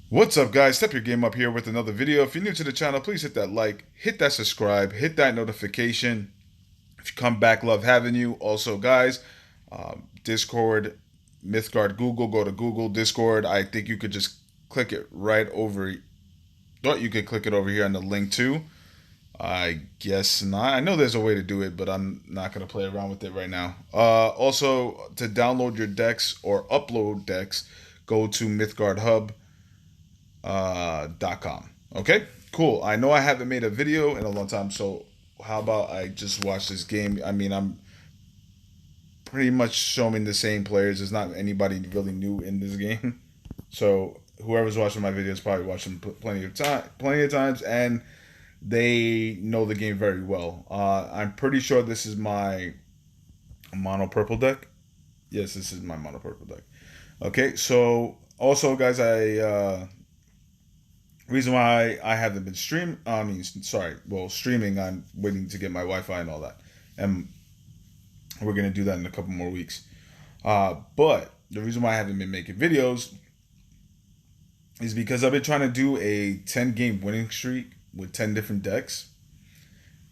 What's up, guys? Step Your Game Up here with another video. If you're new to the channel, please hit that like, hit that subscribe, hit that notification. If you come back, love having you. Also, guys, Discord, Mythgard, Google, go to Google, Discord. I think you could just click it right over. Thought you could click it over here on the link too. I guess not. I know there's a way to do it, but I'm not going to play around with it right now. Also, to download your decks or upload decks, go to Mythgard Hub .com. Okay, cool. I know I haven't made a video in a long time, so how about I just watch this game? I mean, I'm pretty much showing the same players. There's not anybody really new in this game, so whoever's watching my videos probably watched them plenty of times, and they know the game very well. I'm pretty sure this is my mono purple deck. Yes, this is my mono purple deck. Okay, so also, guys, reason why I haven't been streaming. I'm waiting to get my Wi-Fi and all that, and we're gonna do that in a couple more weeks. But the reason why I haven't been making videos is because I've been trying to do a 10 game winning streak with 10 different decks,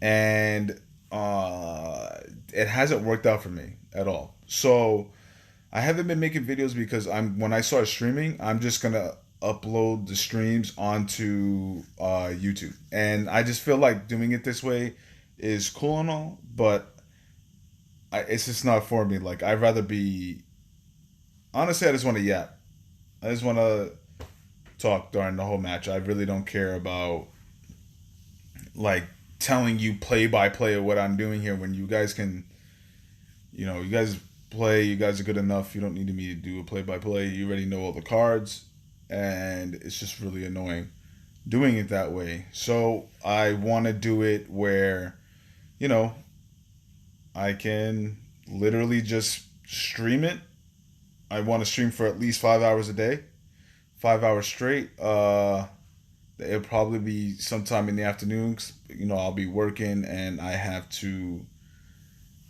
and it hasn't worked out for me at all. So I haven't been making videos because when I start streaming, I'm just gonna upload the streams onto YouTube, and I just feel like doing it this way is cool and all, but it's just not for me. Like I'd rather be honestly, I just want to yap. I just want to talk during the whole match. I really don't care about like telling you play by play of what I'm doing here when you guys can, you guys play, you guys are good enough. You don't need me to do a play by play. You already know all the cards, and it's just really annoying doing it that way. So I want to do it where, you know, I can literally just stream it. I want to stream for at least 5 hours a day, 5 hours straight. It'll probably be sometime in the afternoons. I'll be working and I have to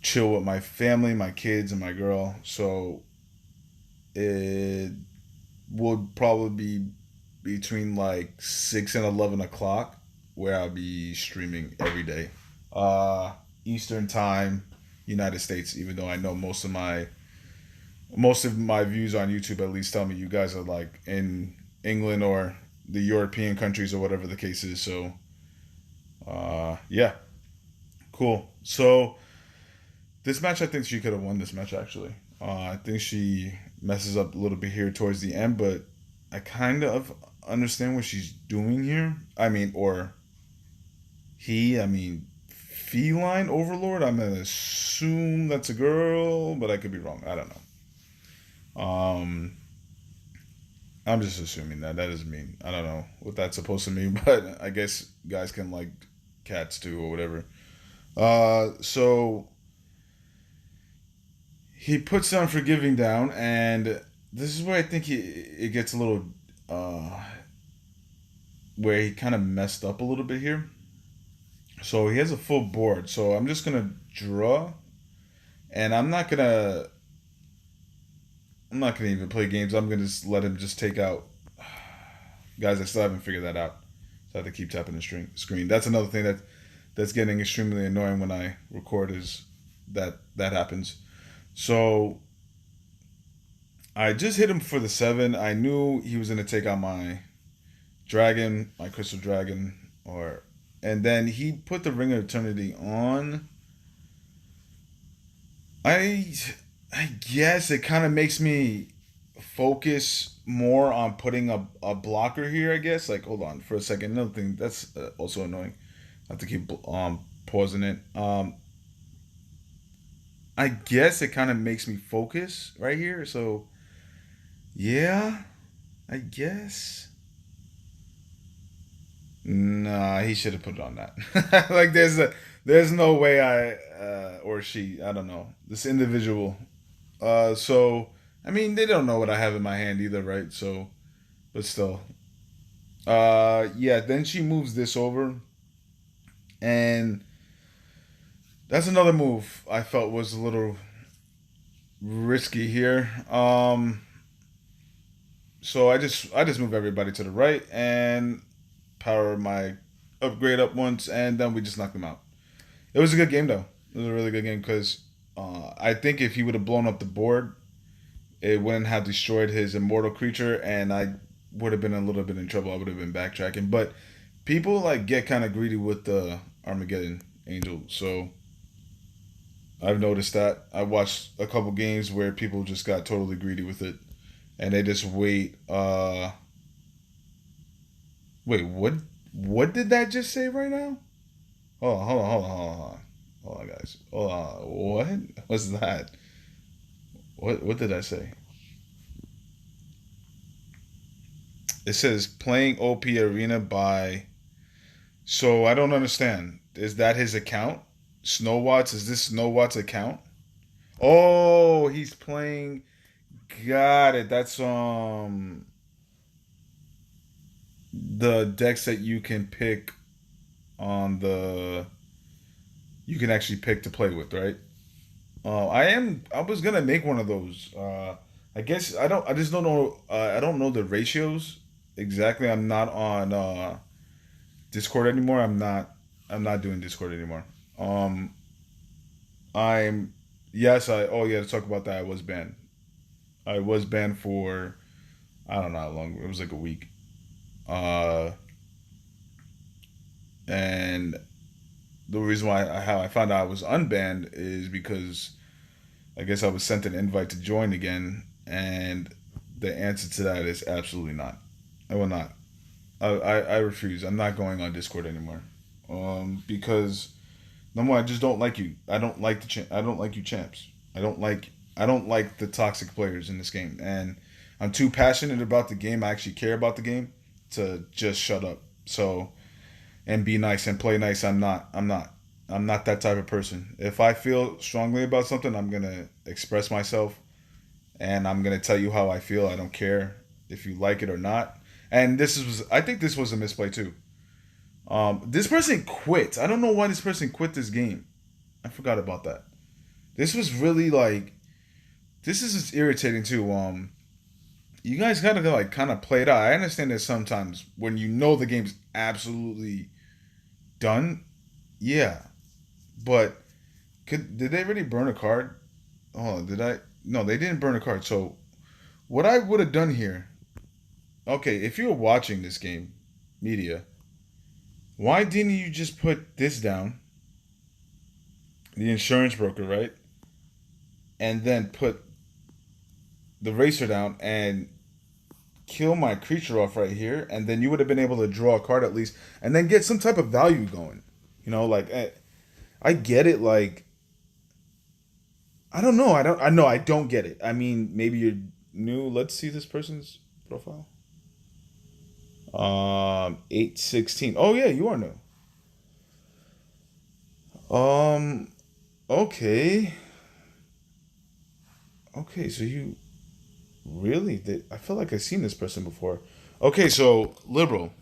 chill with my family, my kids, and my girl. So it would probably be between like 6 and 11 o'clock where I'll be streaming every day. Uh, Eastern time, United States. Even though I know most of my views on YouTube at least tell me you guys are like in England or the European countries or whatever the case is. So yeah, cool. So this match, I think she could have won this match actually. I think she messes up a little bit here towards the end, but I kind of understand what she's doing here. I mean, or I mean, feline overlord. I'm gonna assume that's a girl, but I could be wrong. I don't know. I'm just assuming that. That doesn't mean I don't know what that's supposed to mean, but I guess guys can like cats too or whatever. So he puts Unforgiving down, and this is where I think it gets a little uh, where he kind of messed up a little bit here. So he has a full board. So I'm just gonna draw, and I'm not gonna even play games. I'm gonna just let him just take out guys. I still haven't figured that out. So I have to keep tapping the screen. That's another thing that's getting extremely annoying when I record is that happens. So I just hit him for the 7. I knew he was gonna take out my dragon, my crystal dragon, and then he put the Ring of Eternity on. I I guess it kind of makes me focus more on putting a blocker here. I guess like hold on for a second. Another thing that's also annoying. I have to keep pausing it. I guess it kind of makes me focus right here. So yeah, I guess. Nah, he should have put it on that. Like there's no way or she, I don't know, this individual. So I mean they don't know what I have in my hand either, right? So but still. Yeah, then she moves this over, and that's another move I felt was a little risky here. So I just move everybody to the right and power my upgrade up once, and then we just knock them out. It was a good game though. It was a really good game because I think if he would have blown up the board, it wouldn't have destroyed his immortal creature, and I would have been a little bit in trouble. I would have been backtracking, but people like get kind of greedy with the Armageddon Angel, so I've noticed that. I watched a couple games where people just got totally greedy with it, and they just wait. Wait, what? What did that just say right now? Hold on, guys. Hold on. What was that? What did I say? It says playing OP Arena by. So I don't understand. Is that his account? Snowwatts? Is this Snowwatts' account? Oh, he's playing. Got it. That's the decks that you can pick on the. You can actually pick to play with, right? I am. I was gonna make one of those. I guess I don't. I just don't know. I don't know the ratios exactly. I'm not on Discord anymore. I'm not. I'm not doing Discord anymore. Um, I'm. Yes. I. Oh yeah. To talk about that, I was banned. I was banned for. I don't know how long. It was like a week. Uh, and the reason why how I found out I was unbanned is because I guess I was sent an invite to join again, and the answer to that is absolutely not. I will not. I refuse. I'm not going on Discord anymore. Because number one, I just don't like you. I don't like I don't like you champs. I don't like the toxic players in this game, and I'm too passionate about the game. I actually care about the game to just shut up. So and be nice and play nice. I'm not. I'm not. I'm not that type of person. If I feel strongly about something, I'm gonna express myself and I'm gonna tell you how I feel. I don't care if you like it or not. And this is, I think this was a misplay too. This person quit. I don't know why this person quit this game. I forgot about that. This was really like, this is just irritating too. You guys gotta like kind of play it out. I understand that sometimes when you know the game's absolutely done, yeah. But did they really burn a card? Oh, did I? No, they didn't burn a card. So what I would have done here, okay, if you were watching this game, media, why didn't you just put this down, the insurance broker, right? And then put the racer down and kill my creature off right here, and then you would have been able to draw a card at least, and then get some type of value going. You know, like I get it. Like I don't know. I don't. I know. I don't get it. I mean, maybe you're new. Let's see this person's profile. 816. Oh yeah, you are new. Um, okay, okay. So you really did? I feel like I've seen this person before. Okay, so liberal.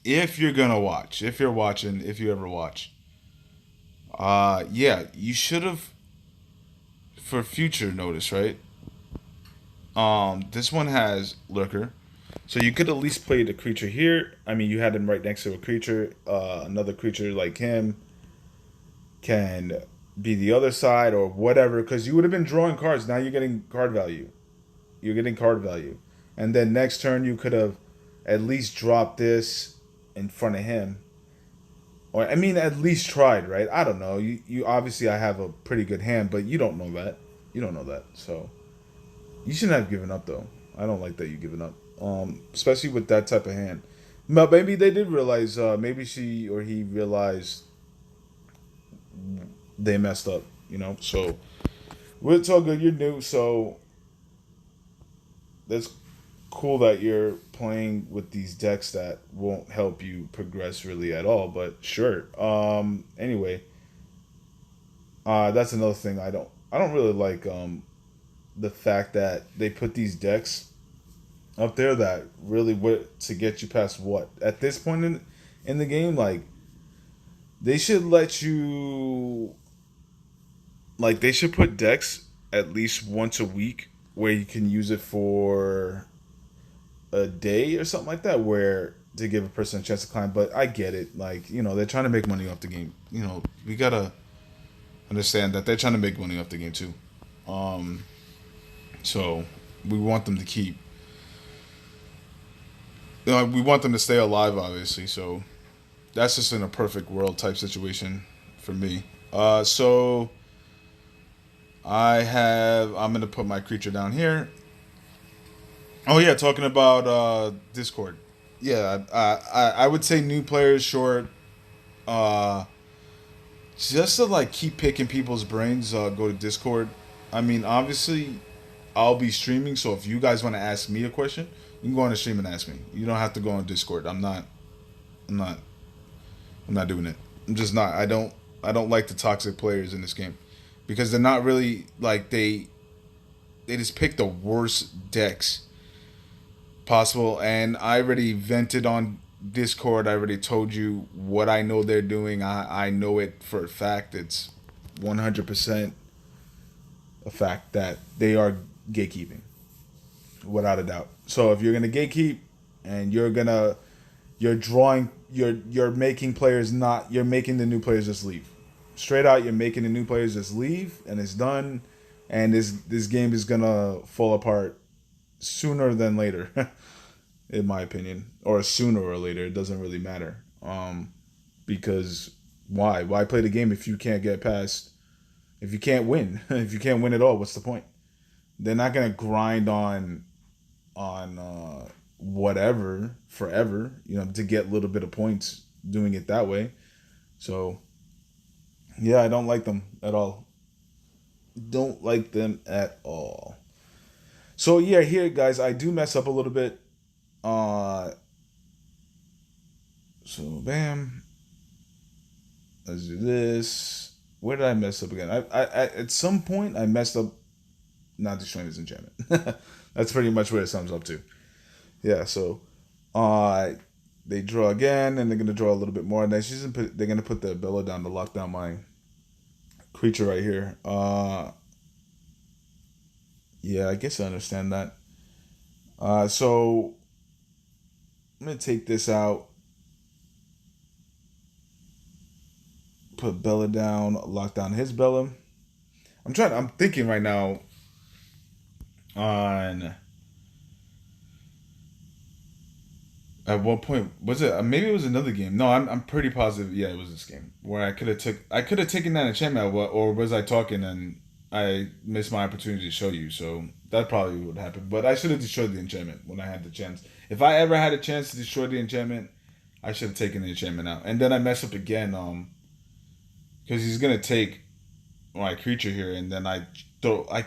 If you're gonna watch, if you're watching, if you ever watch, yeah, you should have for future notice, right? This one has lurker, so you could at least play the creature here. I mean, you had him right next to a creature. Another creature like him can be the other side or whatever, because you would have been drawing cards. Now you're getting card value. You're getting card value, and then next turn you could have at least dropped this in front of him, or I mean, at least tried, right? I don't know. You obviously I have a pretty good hand, but you don't know that. You don't know that, so you shouldn't have given up though. I don't like that you giving up, especially with that type of hand. But maybe they did realize. Maybe she or he realized they messed up. You know, so it's all good. You're new, so that's cool that you're playing with these decks that won't help you progress really at all. But sure. Anyway, that's another thing I don't. I don't really like the fact that they put these decks up there that really would to get you past what at this point in the game. Like they should let you. Like they should put decks at least once a week where you can use it for a day or something like that, where to give a person a chance to climb. But I get it. Like, they're trying to make money off the game. We gotta understand that they're trying to make money off the game too. Um, so we want them to keep. We want them to stay alive, obviously. So that's just in a perfect world type situation for me. So I'm gonna put my creature down here. Oh yeah, talking about Discord. Yeah, I would say new players short. Uh, just to like keep picking people's brains. Go to Discord. I mean, obviously, I'll be streaming. So if you guys want to ask me a question, you can go on the stream and ask me. You don't have to go on Discord. I'm not. I'm not. I'm not doing it. I'm just not. I don't. I don't like the toxic players in this game because they're not really like they just pick the worst decks possible. And I already vented on Discord. I already told you what I know they're doing. I know it for a fact. It's 100% a fact that they are gatekeeping, without a doubt. So if you're gonna gatekeep and you're drawing you're making players not you're making the new players just leave. Straight out, you're making the new players just leave, and it's done. And this game is gonna fall apart sooner than later, in my opinion, or sooner or later. It doesn't really matter. Because why play the game if you can't get past, if you can't win, if you can't win at all? What's the point? They're not gonna grind on whatever forever, to get a little bit of points doing it that way. So yeah, I don't like them at all. Don't like them at all. So yeah, here guys, I do mess up a little bit. Uh, so bam, let's do this. Where did I mess up again? I at some point I messed up not destroying his enchantment. That's pretty much where it sums up to. Yeah, so uh they draw again, and they're gonna draw a little bit more. And then they're gonna put the Bella down to lock down my creature right here. Yeah, I guess I understand that. So I'm gonna take this out, put Bella down, lock down his Bella. I'm thinking right now on at what point was it? Maybe it was another game. No, I'm pretty positive. Yeah, it was this game where I could have taken that enchantment, or was I talking and I missed my opportunity to show you? So that probably would happen. But I should have destroyed the enchantment when I had the chance. If I ever had a chance to destroy the enchantment, I should have taken the enchantment out. And then I mess up again, because he's gonna take my creature here, and then I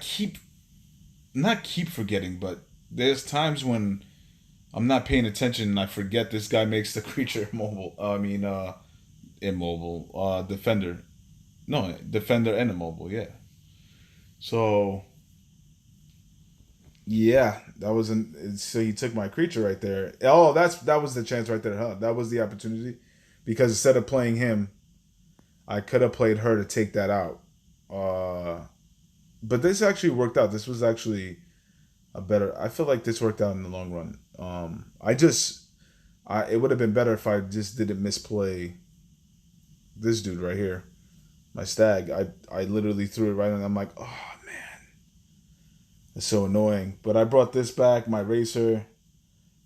keep not keep forgetting, but there's times when I'm not paying attention and I forget this guy makes the creature immobile. Immobile. Defender. No, defender and immobile. Yeah. So yeah, that wasn't. So he took my creature right there. Oh, that was the chance right there, huh? That was the opportunity, because instead of playing him, I could have played her to take that out. Uh, but this actually worked out. This was actually a better. I feel like this worked out in the long run. It would have been better if I just didn't misplay this dude right here, my stag. I literally threw it right, and I'm like, oh man, it's so annoying. But I brought this back, my racer,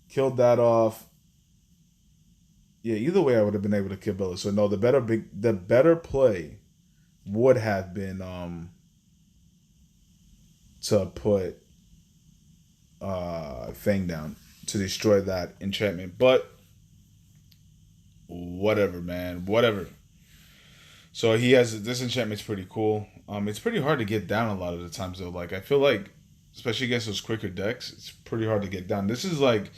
killed that off. Yeah, either way, I would have been able to kill Bella. So no, the better play would have been to put Fang down to destroy that enchantment. But whatever, man, whatever. So he has this enchantment's pretty cool. It's pretty hard to get down a lot of the times though. Like I feel like, especially against those quicker decks, it's pretty hard to get down. This is like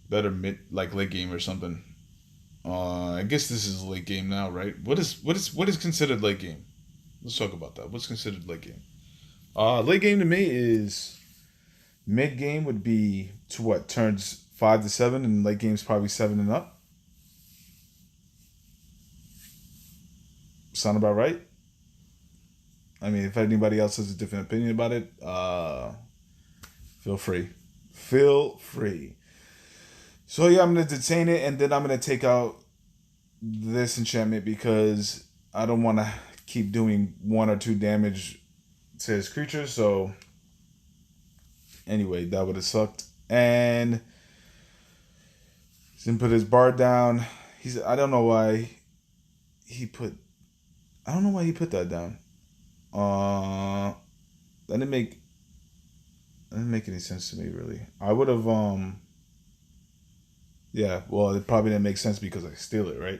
better like late game or something. I guess this is late game now, right? What is considered late game? Let's talk about that. What's considered late game? Late game to me is mid game would be to what, turns 5 to 7, and late game's probably 7 and up. Sound about right? I mean, if anybody else has a different opinion about it, feel free. Feel free. So yeah, I'm gonna detain it, and then I'm gonna take out this enchantment because I don't want to keep doing 1 or 2 damage to his creatures. So anyway, that would have sucked. And he's gonna put his bar down. I don't know why he put. I don't know why he put that down. That didn't make. That didn't make any sense to me really. I would have. Yeah, well, it probably didn't make sense because I steal it, right?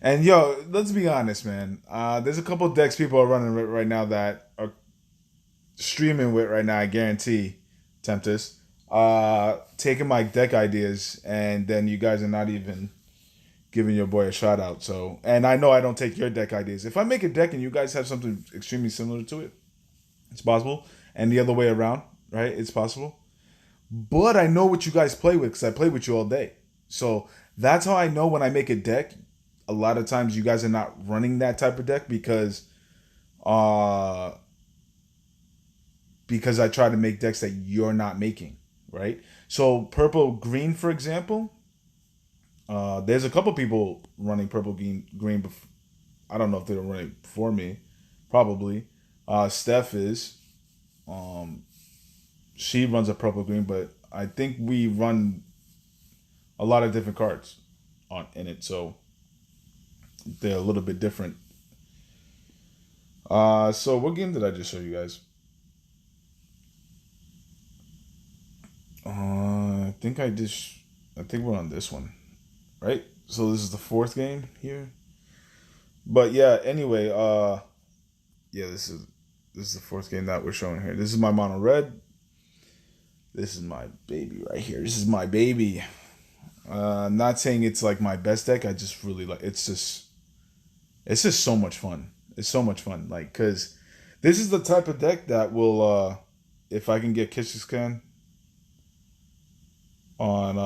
And yo, let's be honest, man. There's a couple decks people are running with right now that are streaming with right now. I guarantee, Tempest. Taking my deck ideas, and then you guys are not even giving your boy a shout out. So, and I know I don't take your deck ideas. If I make a deck and you guys have something extremely similar to it, it's possible. And the other way around, right? It's possible. But I know what you guys play with because I play with you all day. So that's how I know when I make a deck. A lot of times you guys are not running that type of deck uh because I try to make decks that you're not making, right? So purple green, for example, there's a couple people running purple green. I don't know if they're running before me, probably. Steph is. Um, she runs a purple green, but I think we run a lot of different cards in it, so they're a little bit different. So what game did I just show you guys? I think we're on this one, right? So this is the 4th game here. But yeah, anyway, yeah, this is the 4th game that we're showing here. This is my mono red. This is my baby right here. This is my baby. I'm not saying it's like my best deck. I just really like. It's just so much fun. It's so much fun. Like, cause this is the type of deck that will, if I can get Kishiskan on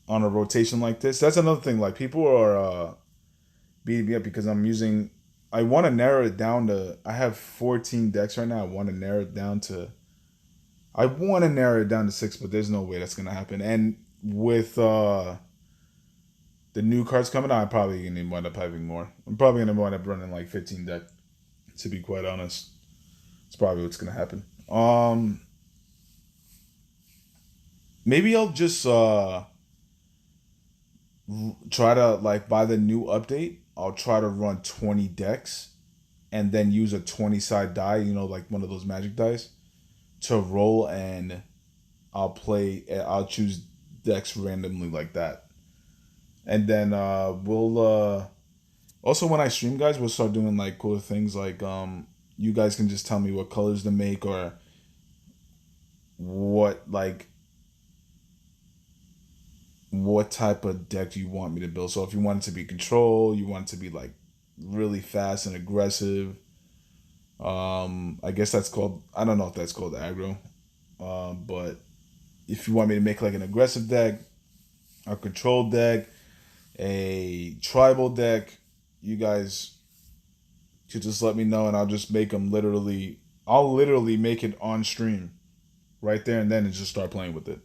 on a rotation like this. That's another thing. Like people are beating me up because I'm using. I want to narrow it down to. I have 14 decks right now. I want to narrow it down to. I want to narrow it down to 6, but there's no way that's gonna happen. And with the new cards coming out, I'm probably gonna wind up having more. I'm probably gonna wind up running like 15 deck. To be quite honest, it's probably what's gonna happen. Maybe I'll just try to like buy the new update. I'll try to run 20 decks, and then use a 20 side die. You know, like one of those magic dice to roll, and I'll choose decks randomly like that. And then we'll also when I stream, guys, we'll start doing like cool things like you guys can just tell me what colors to make or what like what type of deck do you want me to build. So if you want it to be control, you want it to be like really fast and aggressive. I guess that's called, I don't know if that's called aggro. But if you want me to make like an aggressive deck, a control deck, a tribal deck, you guys could just let me know and I'll just make them literally. I'll literally make it on stream right there and then and just start playing with it.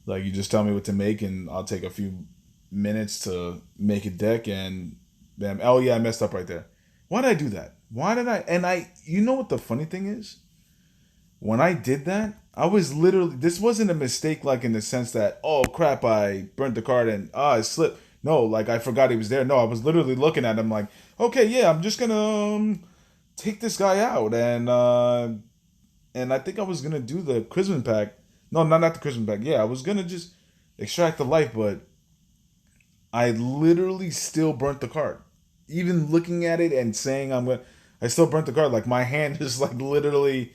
Like you just tell me what to make and I'll take a few minutes to make a deck and bam. Oh yeah, I messed up right there. Why did I do that? Why did I? And you know what the funny thing is? When I did that, I was literally, this wasn't a mistake like in the sense that, oh crap, I burnt the card and I slipped. No, like I forgot he was there. No, I was literally looking at him like, okay, yeah, I'm just gonna take this guy out and I think I was gonna do the Christmas pack. No, not the Christmas pack. Yeah, I was gonna just extract the life, but I literally still burnt the card. Even looking at it and saying I still burnt the card. Like my hand just like literally,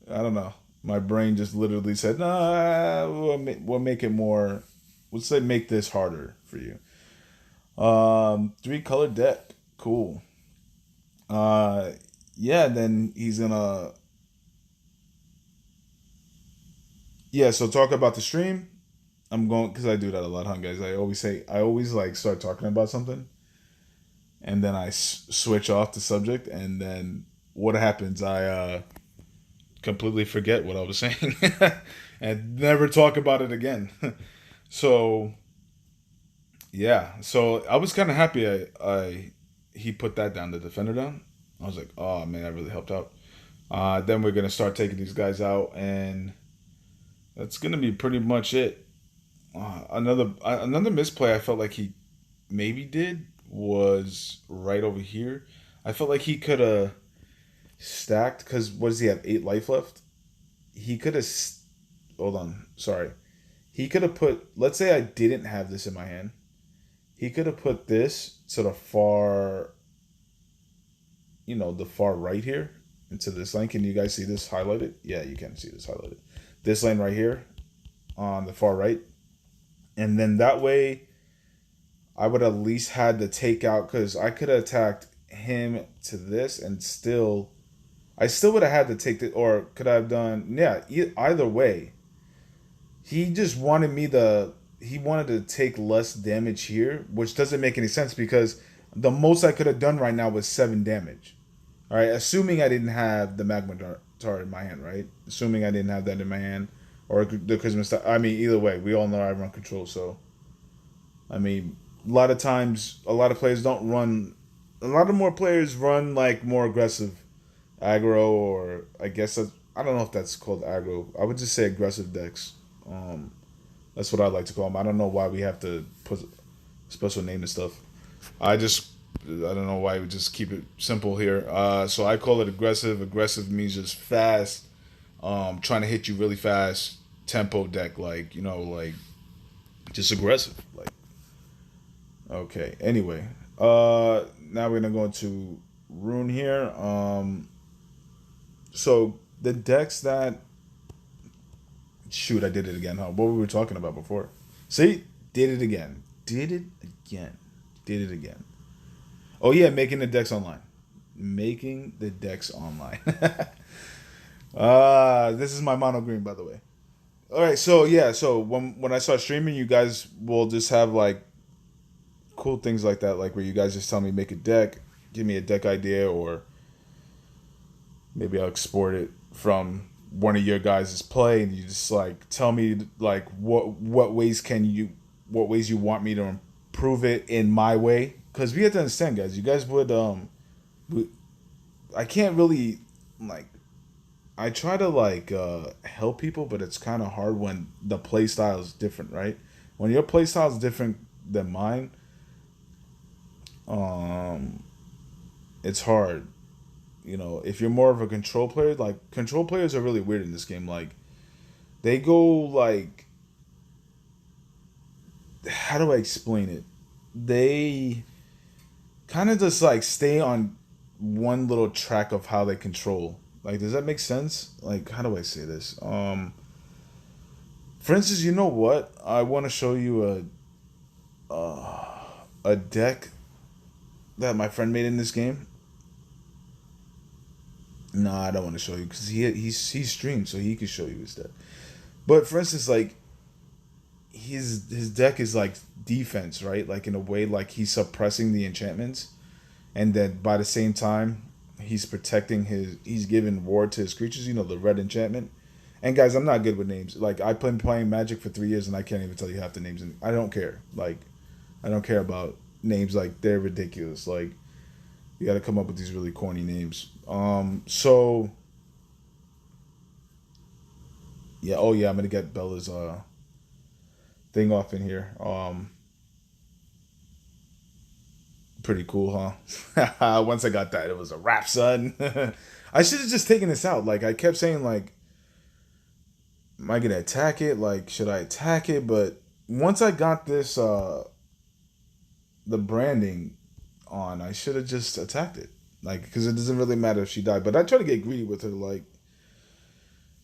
I don't know. My brain just literally said, "Nah, we'll make it more. Let's say make this harder for you." 3-color deck, cool. Yeah. Then he's gonna. Yeah. So talk about the stream. I'm going because I do that a lot, huh, guys? I always like start talking about something, and then I switch off the subject, and then what happens? I completely forget what I was saying and never talk about it again. So yeah, so I was kind of happy I he put that down, the defender down. I was like, oh man, that really helped out. Then we're gonna start taking these guys out, and that's gonna be pretty much it. Another misplay I felt like he maybe did was right over here. I felt like he could have stacked, because what does he have? 8 life left. He could have. Hold on, sorry. He could have put. Let's say I didn't have this in my hand. He could have put this to the far, the far right here into this lane. Can you guys see this highlighted? Yeah, you can see this highlighted. This lane right here on the far right. And then that way, I would at least had to take out, because I could have attacked him to this and still, I still would have had to take the, or could I have done, yeah, either way. He just wanted he wanted to take less damage here, which doesn't make any sense because the most I could have done right now was 7 damage. All right, assuming I didn't have the magma tar in my hand, right? Assuming I didn't have that in my hand, or the Christmas. I mean, either way, we all know I run control, so I mean, a lot of times, a lot of players don't run. A lot of more players run like more aggressive aggro, or I guess I don't know if that's called aggro. I would just say aggressive decks. Um, that's what I like to call them. I don't know why we have to put a special name and stuff. I don't know why we just keep it simple here. So I call it aggressive. Aggressive means just fast, trying to hit you really fast, tempo deck, like like just aggressive, like. Okay. Anyway, now we're gonna go into Rune here. So the decks that, shoot, I did it again, huh? What were we talking about before? See, did it again. Did it again. Did it again. Oh yeah, making the decks online. Making the decks online. This is my mono green, by the way. All right, so yeah, so when I start streaming, you guys will just have like cool things like that, like where you guys just tell me make a deck, give me a deck idea, or maybe I'll export it from one of your guys' play, and you just like tell me like what ways you want me to improve it in my way, because we have to understand, guys. You guys would I can't really like, I try to like help people, but it's kind of hard when the play style is different, right? When your play style is different than mine, um, it's hard. If you're more of a control player, like control players are really weird in this game. Like they go like, how do I explain it? They kind of just like stay on one little track of how they control. Like, does that make sense? Like, how do I say this? For instance, you know what? I want to show you a deck that my friend made in this game. No, I don't want to show you because he streamed, so he could show you his deck. But for instance, like his deck is like defense, right? Like in a way, like he's suppressing the enchantments, and then by the same time, he's giving ward to his creatures. The red enchantment. And guys, I'm not good with names. Like I've been playing Magic for 3 years, and I can't even tell you half the names. And I don't care. Like I don't care about names. Like they're ridiculous. Like you got to come up with these really corny names. So yeah. Oh yeah. I'm gonna get Bella's thing off in here. Pretty cool, huh? Once I got that, it was a wrap, son. I should have just taken this out. Like I kept saying, like, am I gonna attack it? Like, should I attack it? But once I got this, the branding on, I should have just attacked it. Like, because it doesn't really matter if she died. But I try to get greedy with her, like,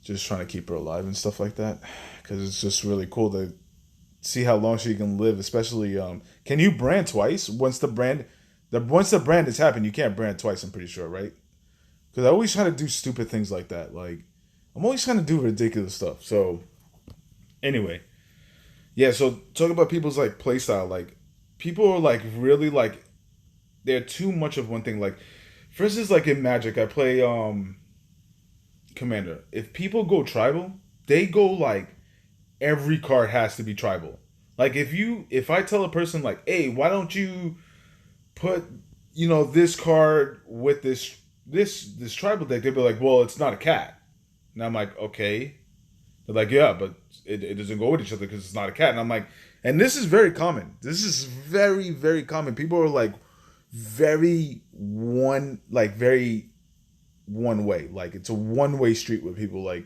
just trying to keep her alive and stuff like that. Because it's just really cool to see how long she can live. Especially, can you brand twice once the brand has happened? You can't brand twice. I'm pretty sure, right? Because I always try to do stupid things like that. Like, I'm always trying to do ridiculous stuff. So, anyway, yeah. So talking about people's like play style, like people are like really like they're too much of one thing. Like, for instance, like in Magic, I play Commander, if people go tribal, they go like every card has to be tribal. Like if I tell a person like, hey, why don't you put this card with this tribal deck, they'd be like, well, it's not a cat. And I'm like, okay. They're like, yeah, but it doesn't go with each other because it's not a cat. And I'm like, and this is very common. This is very, very common. People are like very one way. Like it's a one way street with people. Like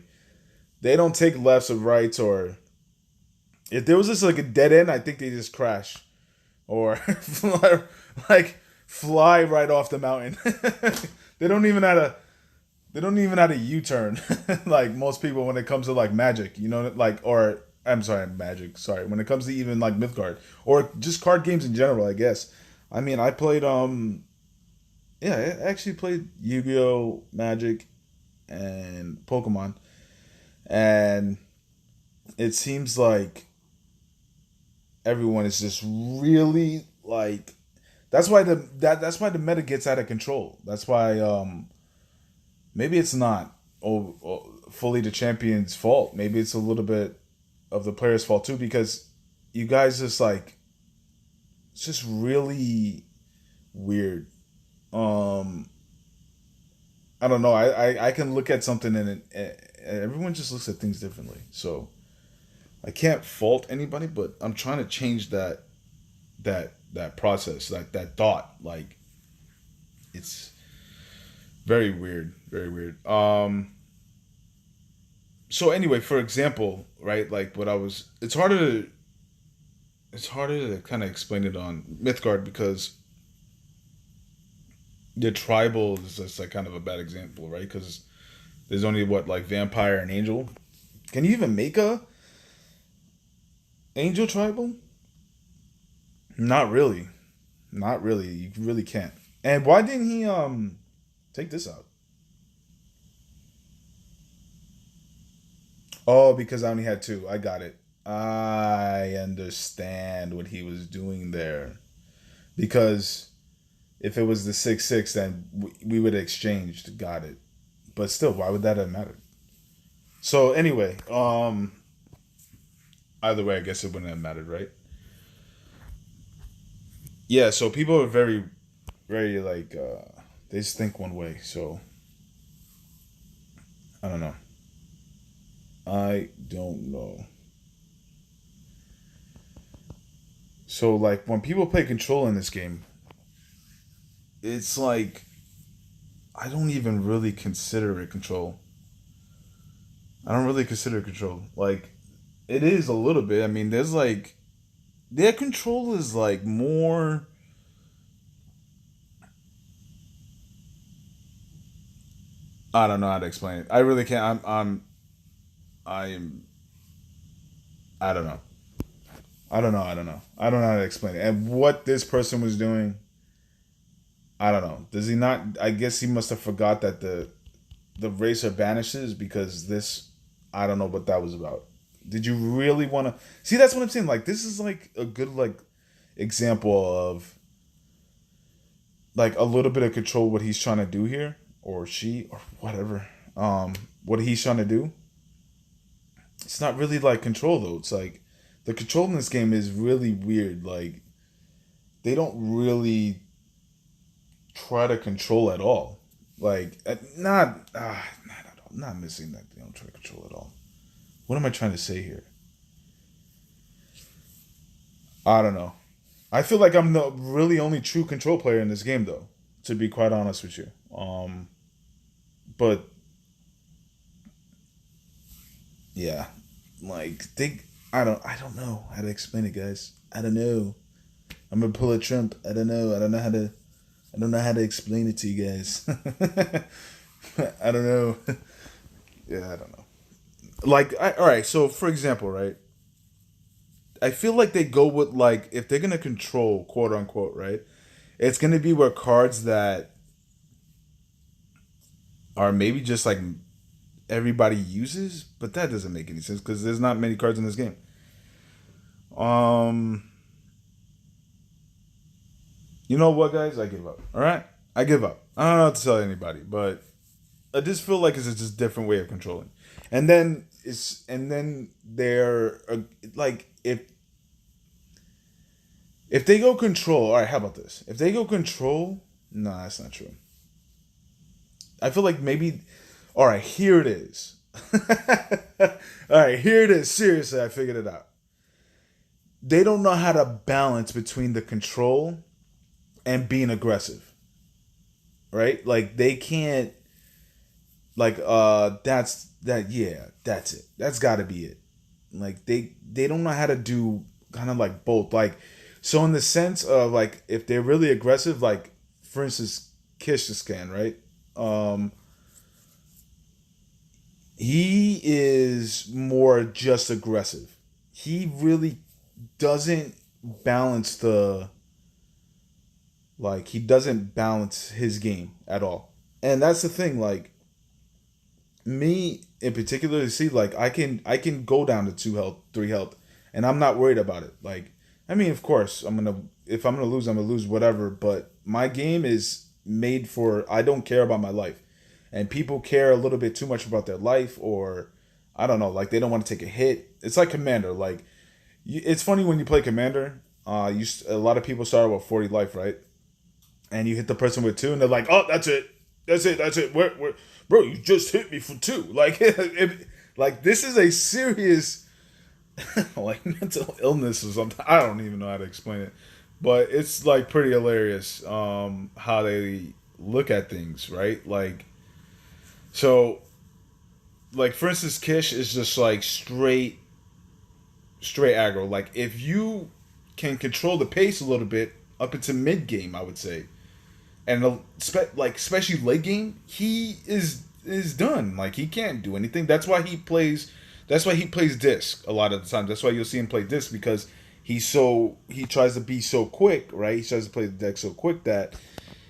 they don't take lefts or rights, or if there was just like a dead end, I think they just crash or like fly right off the mountain. they don't even have a they don't even have a U-turn. Like most people when it comes to like Magic, like, or I'm sorry, Magic, sorry. When it comes to even like Mythgard or just card games in general, I guess. I mean, I played yeah, I actually played Yu-Gi-Oh, Magic, and Pokemon, and it seems like everyone is just really like that's why the meta gets out of control. That's why maybe it's not fully the champion's fault. Maybe it's a little bit of the player's fault too, because you guys just like it's just really weird. Um I don't know. I can look at something and everyone just looks at things differently. So I can't fault anybody, but I'm trying to change that process, that thought. Like it's very weird, very weird. So anyway, for example, right? Like what I was, it's harder to kind of explain it on Mythgard because the tribal is just like kind of a bad example, right? Because there's only what like vampire and angel. Can you even make a angel tribal? Not really. Not really. You really can't. And why didn't he take this out? Oh, because I only had two. I got it. I understand what he was doing there. Because if it was the 6-6, then we would have exchanged. Got it. But still, why would that have mattered? So anyway, either way, I guess it wouldn't have mattered, right? Yeah. So people are very, very like they just think one way. So I don't know. I don't know. So like when people play control in this game, it's like I don't even really consider it control. I don't really consider it control. Like it is a little bit. I mean, there's like their control is like more. I don't know how to explain it. I really can't. I'm. I don't know. I don't know. I don't know. I don't know how to explain it. And what this person was doing, I don't know. Does he not? I guess he must have forgot that the racer banishes because this. I don't know what that was about. Did you really want to see? That's what I'm saying. Like this is like a good like example of like a little bit of control what he's trying to do here or she or whatever. What he's trying to do. It's not really like control though. It's like the control in this game is really weird. Like they don't really try to control at all. Like not at all. I'm not missing that they don't try to control at all. What am I trying to say here? I don't know. I feel like I'm the really only true control player in this game though. To be quite honest with you. But yeah, like they. I don't know how to explain it, guys. I don't know. I'm gonna pull a Trump. I don't know. I don't know how to. I don't know how to explain it to you guys. I don't know. Yeah, I don't know. Like, all right. So, for example, right? I feel like they go with like if they're gonna control, quote unquote, right? It's gonna be where cards that are maybe just like everybody uses, but that doesn't make any sense because there's not many cards in this game. Um, you know what, guys? I give up. All right, I give up. I don't know what to tell anybody, but I just feel like it's just a different way of controlling. And then they're like if they go control. All right, how about this? If they go control, no, that's not true. I feel like maybe. All right, here it is. All right, here it is. Seriously, I figured it out. They don't know how to balance between the control and being aggressive, right? Like they can't. Like that's it. That's got to be it. Like they don't know how to do kind of like both. Like so in the sense of like if they're really aggressive, like for instance, Kishiscan, right? Um, he is more just aggressive. He really doesn't balance the he doesn't balance his game at all. And that's the thing. Like me in particular, see, like I can go down to 2 health, 3 health, and I'm not worried about it. Like, I mean, of course, if I'm gonna lose, I'm gonna lose, whatever. But my game is made for I don't care about my life, and people care a little bit too much about their life, or I don't know, like they don't want to take a hit. It's like Commander. Like, it's funny when you play Commander. A lot of people start with 40 life, right? And you hit the person with 2, and they're like, "Oh, that's it, that's it." Where, bro, you just hit me for 2. Like, like this is a serious like mental illness or something. I don't even know how to explain it, but it's like pretty hilarious how they look at things, right? Like, so, like for instance, Kish is just like straight aggro. Like if you can control the pace a little bit up into mid game, I would say, and like especially late game, he is done. Like he can't do anything. That's why he plays. That's why he plays disc a lot of the time. That's why you'll see him play disc because he tries to be so quick, right? He tries to play the deck so quick that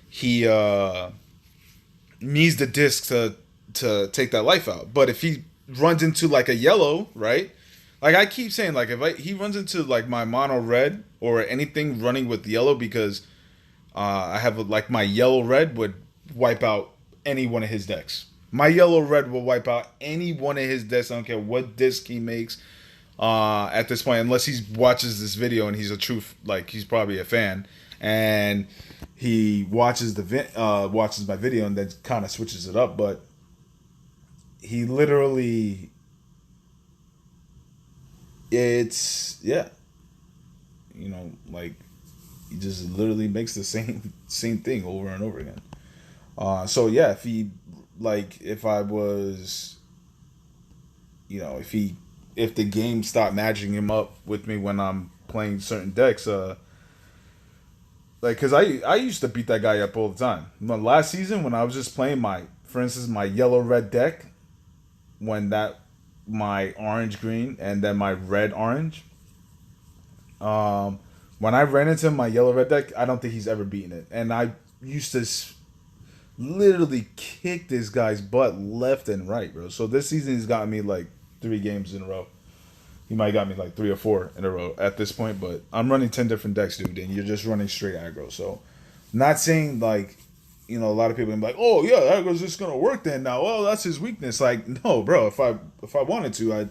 he needs the disc to take that life out. But if he runs into like a yellow, right? Like I keep saying, like if he runs into like my mono red or anything running with yellow because I have like my yellow red would wipe out any one of his decks. My yellow red will wipe out any one of his decks. I don't care what disc he makes at this point, unless he watches this video and he's a true he's probably a fan and he watches watches my video and then kind of switches it up. But he literally, it's like he just literally makes the same thing over and over again. So yeah, if I was, if the game stopped matching him up with me when I'm playing certain decks, because I used to beat that guy up all the time. Last season when I was just playing for instance, my yellow red deck, my orange green and then my red orange. When I ran into my yellow red deck, I don't think he's ever beaten it, and I used to literally kick this guy's butt left and right, bro. So this season he's gotten me like 3 games in a row. He might got me like 3 or 4 in a row at this point, but I'm running 10 different decks, dude, and you're just running straight aggro. So, not saying like, a lot of people can be like, oh yeah, aggro's just gonna work then now. Well, that's his weakness. Like, no, bro. If I wanted to,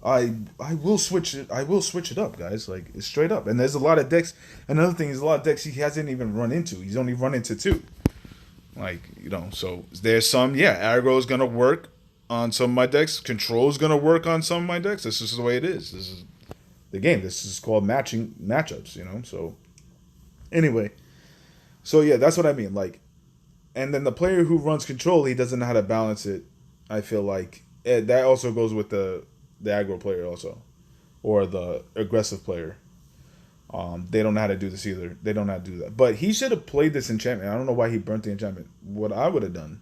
I will switch it. I will switch it up, guys. Like it's straight up. And there's a lot of decks. Another thing is a lot of decks he hasn't even run into. He's only run into 2. Like, so there's some, aggro is gonna work on some of my decks. Control is gonna work on some of my decks. This is the way it is. This is the game. This is called matching matchups, So anyway, so yeah, that's what I mean. Like, and then the player who runs control, he doesn't know how to balance it. I feel like that also goes with the aggro player also, or the aggressive player. They don't know how to do this either. They don't know how to do that. But he should have played this enchantment. I don't know why he burnt the enchantment. What I would have done,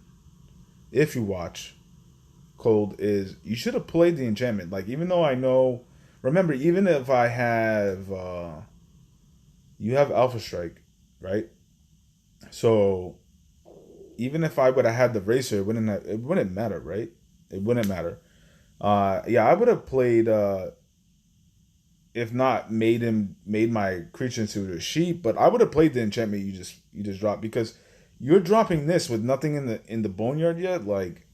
if you watch Cold, is you should have played the enchantment. Like, even though I know, remember, even if I have, you have Alpha Strike, right? So, even if I would have had the Racer, it wouldn't matter, right? It wouldn't matter. I would have played. If not made my creature into a sheep, but I would have played the enchantment you just dropped because you're dropping this with nothing in the boneyard yet. Like,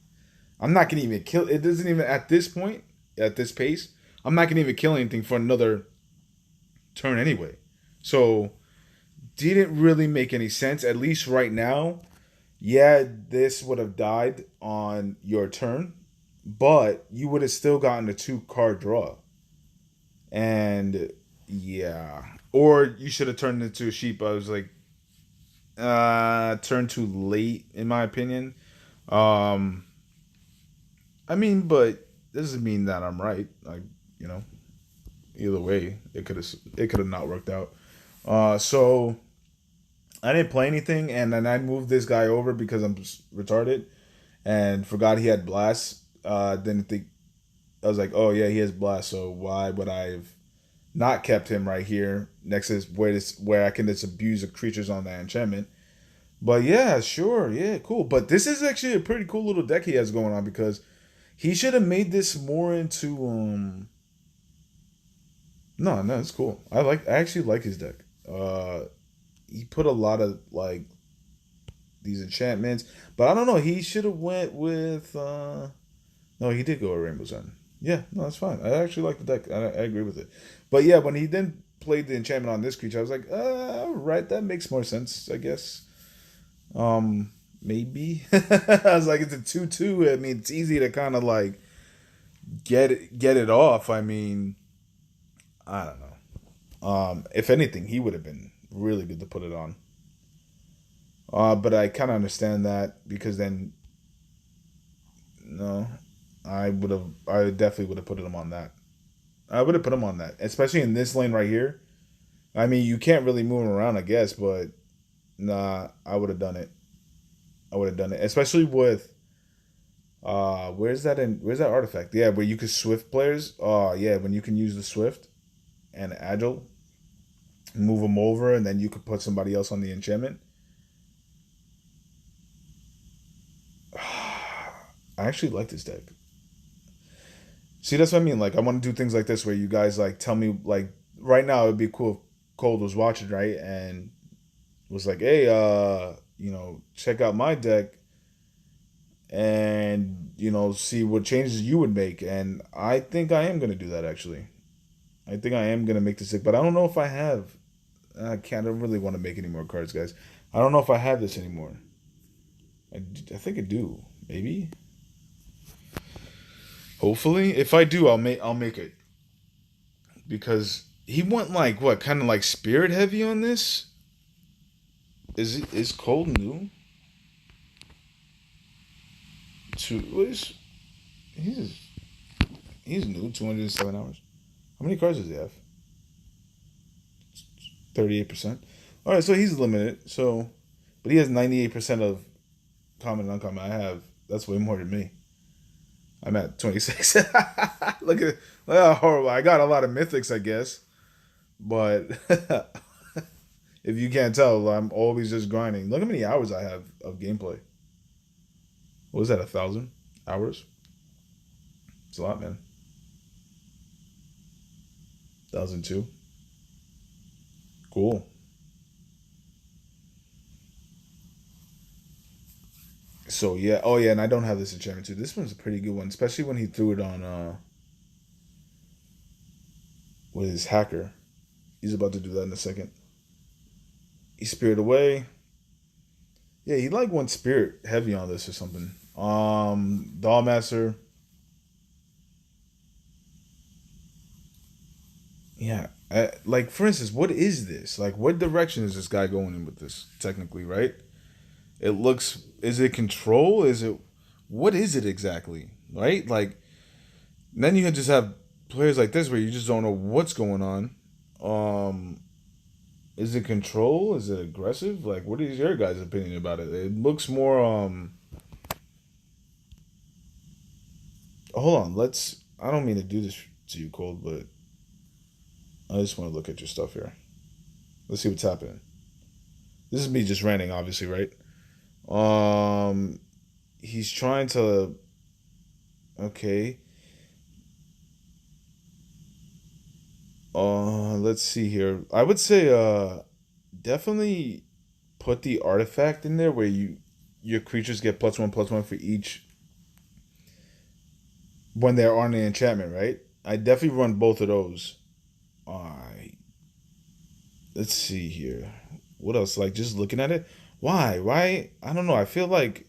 I'm not gonna even kill. It doesn't even at this point, at this pace, I'm not gonna even kill anything for another turn anyway. So didn't really make any sense. At least right now, yeah, this would have died on your turn, but you would have still gotten a 2 card draw. And yeah, or you should have turned into a sheep. I was like, turned too late in my opinion. Um, I mean, but this doesn't mean that I'm right. Like, you know, either way, it could have not worked out. So I didn't play anything, and then I moved this guy over because I'm retarded and forgot he had blast. Didn't think I was like, oh yeah, he has blast. So why would I have not kept him right here next to where I can just abuse the creatures on that enchantment? But yeah, sure, yeah, cool. But this is actually a pretty cool little deck he has going on because he should have made this more into No, no, it's cool. I actually like his deck. He put a lot of like these enchantments, but I don't know. He should have went with. No, he did go with Rainbow's End. Yeah, no, that's fine. I actually like the deck. I agree with it. But yeah, when he then played the enchantment on this creature, I was like, all right, that makes more sense, I guess. Maybe. I was like, it's a 2/2. I mean, it's easy to kind of like get it off. I mean, I don't know. If anything, he would have been really good to put it on. But I kind of understand that because then, no, I definitely would have put him on that. I would have put him on that, especially in this lane right here. I mean, you can't really move him around, I guess, but nah, I would have done it. I would have done it, especially with where's that artifact? Yeah, where you could swift players. Oh yeah, when you can use the swift and agile, move them over, and then you could put somebody else on the enchantment. I actually like this deck. See, that's what I mean. Like, I want to do things like this where you guys like tell me like right now it'd be cool if Cold was watching, right, and was like, hey, check out my deck and see what changes you would make. And I think I am gonna do that actually. I think I am gonna make this deck, but I don't know if I have. I can't. I don't really want to make any more cards, guys. I don't know if I have this anymore. I think I do. Maybe. Hopefully, if I do, I'll make it because he went like what kind of like spirit heavy on this. Is Cold new? To he's he's new. 207 hours. How many cards does he have? 38%. All right, so he's limited. So, but he has 98% of common and uncommon. I have that's way more than me. I'm at 26. Look how horrible. I got a lot of mythics, I guess. But if you can't tell, I'm always just grinding. Look how many hours I have of gameplay. What was that, 1,000 hours? It's a lot, man. 1,002. Cool. So yeah, oh yeah, and I don't have this enchantment too. This one's a pretty good one, especially when he threw it on with his hacker. He's about to do that in a second. He spirit away. Yeah, he like went spirit heavy on this or something. Dollmaster. Yeah, like for instance, what is this? Like, what direction is this guy going in with this? Technically, right? It looks. Is it control? Is it? What is it exactly? Right? Like, then you just have players like this where you just don't know what's going on. Um, is it control? Is it aggressive? Like, what is your guys' opinion about it? It looks more. Hold on. Let's. I don't mean to do this to you, Cold, but I just want to look at your stuff here. Let's see what's happening. This is me just ranting, obviously, right? Um, he's trying to. Okay. Let's see here. I would say, definitely. put the artifact in there where your creatures get +1/+1 for each when they're on an enchantment, right? I definitely run both of those. Alright. Let's see here. What else? Like just looking at it. Why? Why? I don't know. I feel like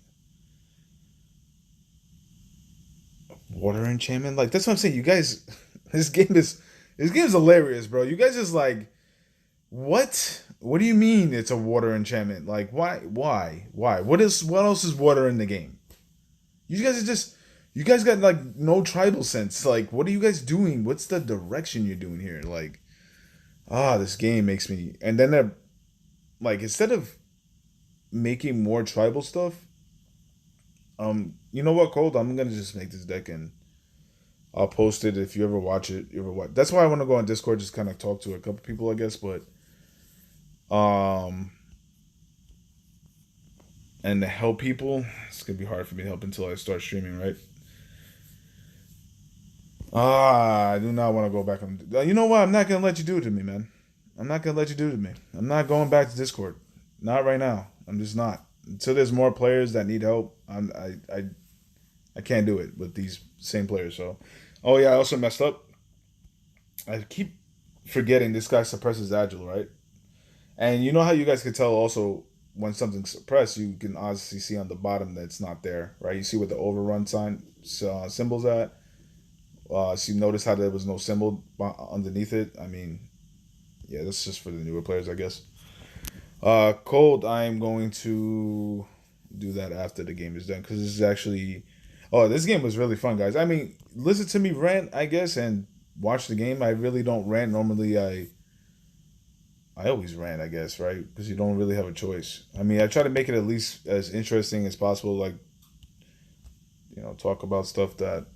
water enchantment. Like that's what I'm saying. You guys, this game is hilarious, bro. You guys just like what? What do you mean it's a water enchantment? Like why? Why? What is? What else is water in the game? You guys are just. You guys got like no tribal sense. Like what are you guys doing? What's the direction you're doing here? Like this game makes me. And then they're like instead of making more tribal stuff, you know what, Cold? I'm gonna just make this deck and I'll post it if you ever watch it. You ever watch? That's why I want to go on Discord, just kind of talk to a couple people, I guess. But um, and to help people, it's gonna be hard for me to help until I start streaming, right? I do not want to go back on. You know what? I'm not gonna let you do it to me, man. I'm not gonna let you do it to me. I'm not going back to Discord. Not right now. I'm just not. Until there's more players that need help, I can't do it with these same players. So, oh yeah, I also messed up. I keep forgetting this guy suppresses agile, right? And you know how you guys can tell also when something's suppressed, you can obviously see on the bottom that it's not there, right? You see what the overrun sign symbol's at. So you notice how there was no symbol underneath it. I mean, yeah, that's just for the newer players, I guess. Cold, I'm going to do that after the game is done because this is actually. Oh, this game was really fun, guys. I mean, listen to me rant, I guess, and watch the game. I really don't rant. Normally, I always rant, I guess, right? Because you don't really have a choice. I mean, I try to make it at least as interesting as possible. Like, talk about stuff that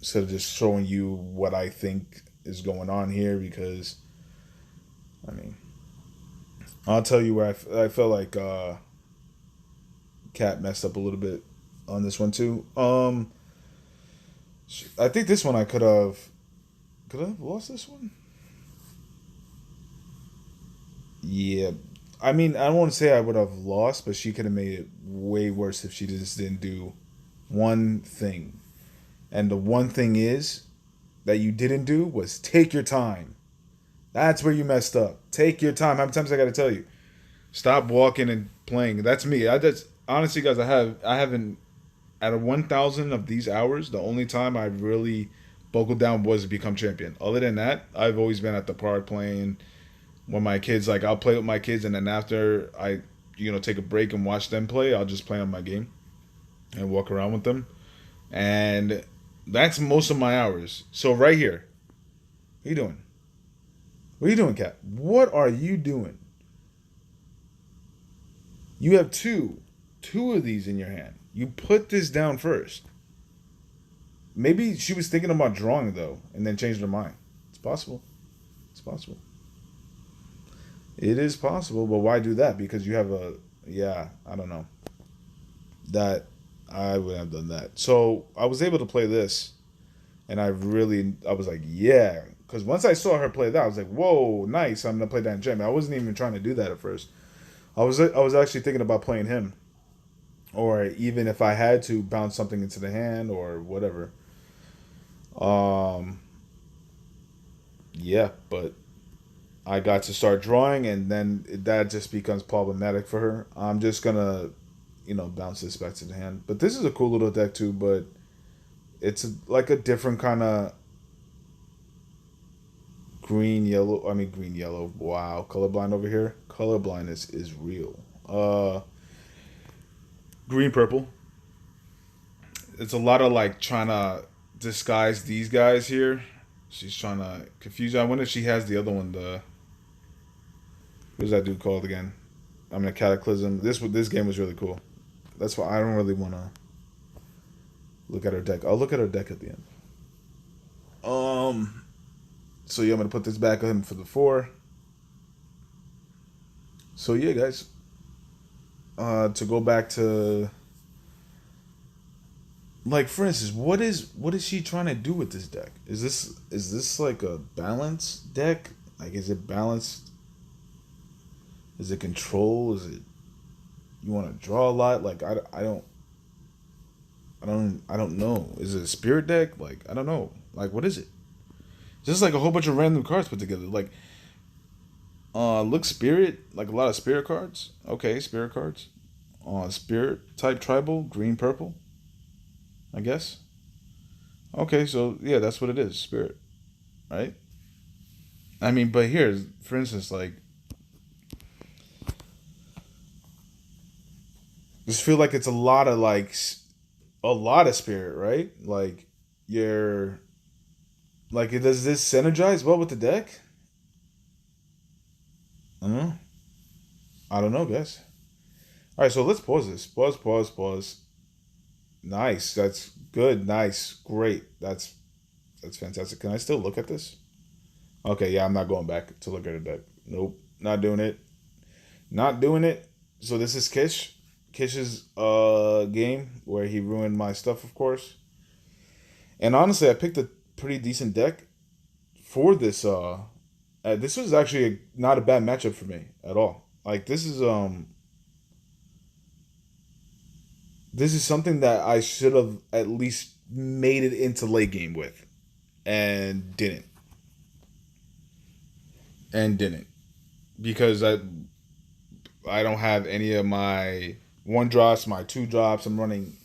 instead of just showing you what I think is going on here. Because, I mean, I'll tell you where I felt like Cat messed up a little bit on this one too. I think this one I could have lost this one. Yeah, I mean I don't want to say I would have lost, but she could have made it way worse if she just didn't do one thing. And the one thing is that you didn't do was take your time. That's where you messed up. Take your time. How many times I got to tell you? Stop walking and playing. That's me. I just honestly, guys, I haven't out of 1,000 of these hours, the only time I really buckled down was to become champion. Other than that, I've always been at the park playing. When my kids, like, I'll play with my kids, and then after I, take a break and watch them play, I'll just play on my game and walk around with them. And that's most of my hours. So right here, what are you doing? What are you doing, Cat? What are you doing? You have two of these in your hand. You put this down first. Maybe she was thinking about drawing, though, and then changed her mind. It's possible. It's possible. It is possible, but why do that? Because you have I don't know. That, I would have done that. So, I was able to play this, and I was like, yeah. Because once I saw her play that, I was like, whoa, nice, I'm going to play that in gem. I wasn't even trying to do that at first. I was actually thinking about playing him. Or even if I had to bounce something into the hand or whatever. Yeah, but I got to start drawing, and then that just becomes problematic for her. I'm just gonna, bounce this back to the hand. But this is a cool little deck too. But it's like a different kind of green yellow. I mean green yellow. Wow, colorblind over here. Colorblindness is real. Green purple. It's a lot of like trying to disguise these guys here. She's trying to confuse you. I wonder if she has the other one. What is that dude called again? I'm in a Cataclysm. This game was really cool. That's why I don't really want to look at her deck. I'll look at her deck at the end. So yeah, I'm gonna put this back on him for the 4. So yeah, guys. To go back to, like, for instance, what is she trying to do with this deck? Is this like a balanced deck? Like, is it balanced? Is it control? Is it you want to draw a lot? Like I don't know. Is it a spirit deck? Like I don't know. Like what is it? Just like a whole bunch of random cards put together. Like look spirit, like a lot of spirit cards. Okay, spirit cards. Spirit type tribal, green purple, I guess. Okay, so yeah, that's what it is, spirit, right? I mean, but here, for instance, like just feel like it's a lot of a lot of spirit, right? Like you're like does this synergize well with the deck? I don't know. I don't know, guys. All right, so let's pause this. Pause, pause, pause. Nice. That's good. Nice. Great. That's fantastic. Can I still look at this? Okay, yeah, I'm not going back to look at the deck. Nope, not doing it. Not doing it. So this is Kish. Kish's game where he ruined my stuff, of course. And honestly, I picked a pretty decent deck for this. This was actually not a bad matchup for me at all. Like this is something that I should have at least made it into late game with, and didn't because I don't have any of my one drops, my two drops. I'm running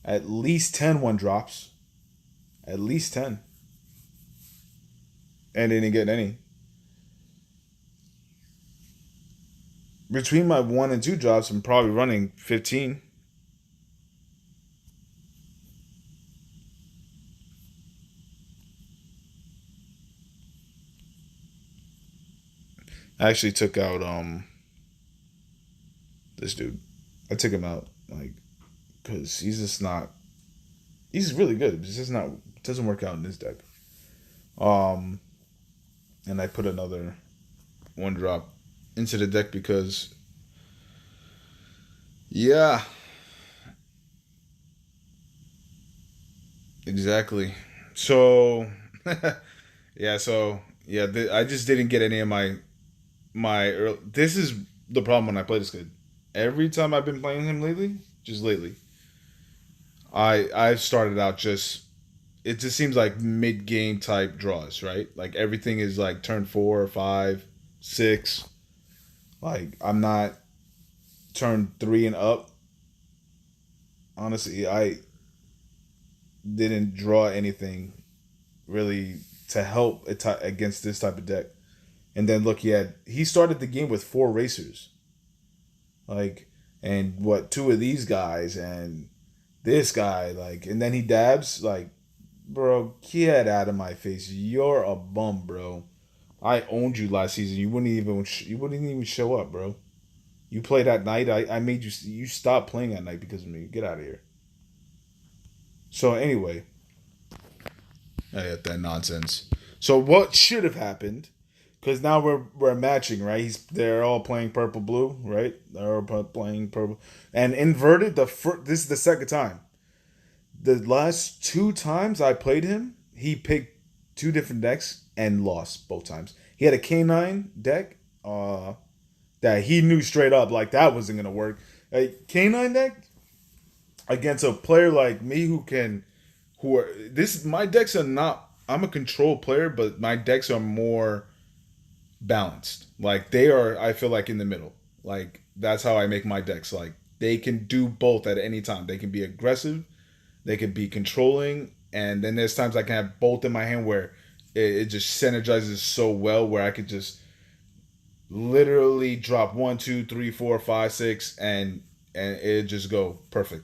at least 10 one drops, at least 10, and didn't get any. Between my one and two drops, I'm probably running 15. I actually took out this dude. I took him out like because he's just not. He's really good. It's just not doesn't work out in this deck. Um, and I put another one drop into the deck because yeah, exactly. So yeah, I just didn't get any of my early, this is the problem when I play this kid. Every time I've been playing him lately, just lately, I've started out just it just seems like mid game type draws, right? Like everything is like turn 4 or 5, 6. Like I'm not turn 3 and up. Honestly, I didn't draw anything really to help against this type of deck. And then look, he started the game with 4 racers, like, and what 2 of these guys and this guy, like, and then he dabs, like, bro, get out of my face. You're a bum, bro. I owned you last season. You wouldn't even show up, bro. You played at night. I made you stop playing at night because of me. Get out of here. So anyway, I got that nonsense. So what should have happened? Because now we're matching, right? They're all playing purple blue, right? They're all playing purple and inverted. This is the second time. The last 2 times I played him, he picked 2 different decks and lost both times. He had a Canine deck that he knew straight up like that wasn't gonna work. A Canine deck against a player like me who are this my decks are not. I'm a control player, but my decks are more balanced. Like they are, I feel like in the middle. Like that's how I make my decks. Like they can do both at any time. They can be aggressive, they can be controlling, and then there's times I can have both in my hand where it just synergizes so well where I could just literally drop 1, 2, 3, 4, 5, 6, and it just go perfect.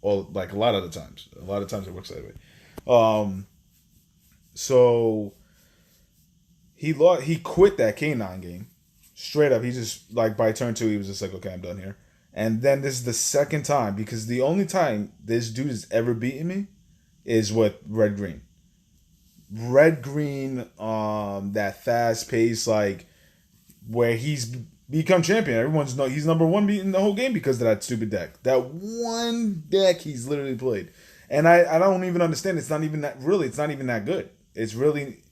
Or like a lot of times it works that way. Um, so he quit that K9 game straight up. He just like by turn 2 he was just like, okay, I'm done here. And then this is the second time because the only time this dude has ever beaten me is with red green. Red green, that fast pace, like where he's become champion. Everyone's know he's number one beating the whole game because of that stupid deck. That one deck he's literally played, and I don't even understand. It's not even that really. It's not even that good. It's really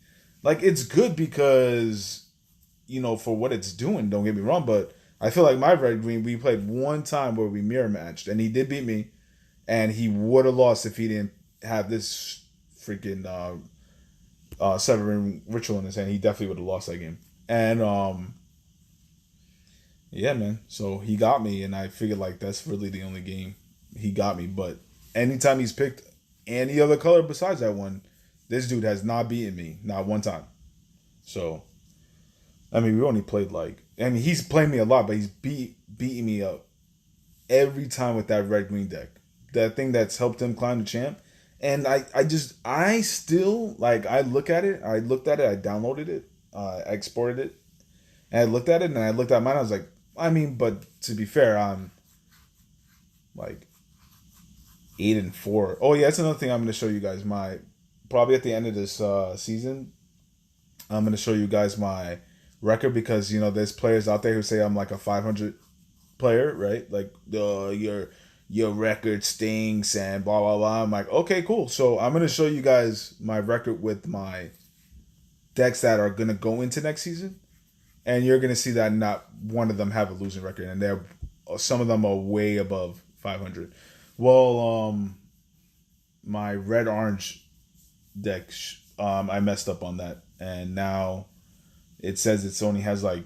like it's good because for what it's doing. Don't get me wrong, but I feel like my red green. We played one time where we mirror matched, and he did beat me, and he would have lost if he didn't have this freaking Severing ritual in his hand. He definitely would have lost that game. And yeah, man. So he got me, and I figured like that's really the only game he got me. But anytime he's picked any other color besides that one, this dude has not beaten me, not one time. So I mean, we only played like, I mean, he's played me a lot, but he's beating me up every time with that red green deck. That thing that's helped him climb the champ. And I still like, I looked at it, I downloaded it, exported it, and I looked at it, and I looked at mine. I was like, I mean, but to be fair, I'm like 8-4. Oh yeah, that's another thing I'm going to show you guys. My Probably at the end of this season, I'm going to show you guys my record, because there's players out there who say I'm like a 500 player, right? Like your record stinks and blah blah blah. I'm like, okay, cool. So I'm going to show you guys my record with my decks that are going to go into next season, and you're gonna see that not one of them have a losing record, and they're some of them are way above 500. Well, my red orange deck, I messed up on that, and now it says it's only has like,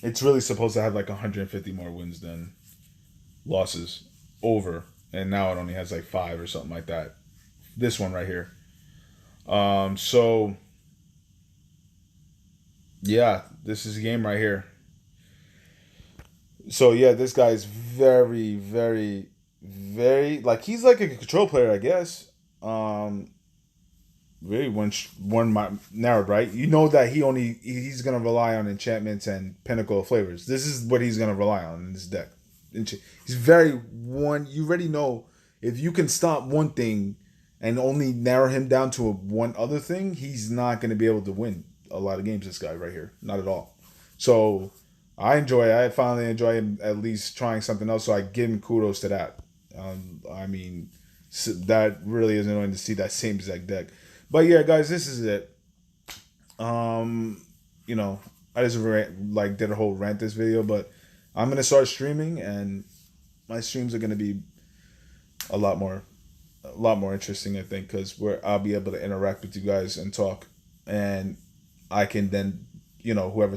it's really supposed to have like 150 more wins than losses over, and now it only has like 5 or something like that. This one right here. So yeah, this is a game right here. So yeah, this guy's very, very, very, like, he's like a control player, I guess. Really, one my narrowed, right? You know that he's gonna rely on enchantments and pinnacle of flavors. This is what he's gonna rely on in this deck. He's very one. You already know, if you can stop one thing and only narrow him down to one other thing, he's not gonna be able to win a lot of games. This guy right here, not at all. So I finally enjoy him at least trying something else. So I give him kudos to that. I mean, that really is annoying to see that same exact deck. But yeah, guys, this is it. You know, I just did a whole rant this video, but I'm gonna start streaming, and my streams are gonna be a lot more interesting, I think, because I'll be able to interact with you guys and talk, and I can then, whoever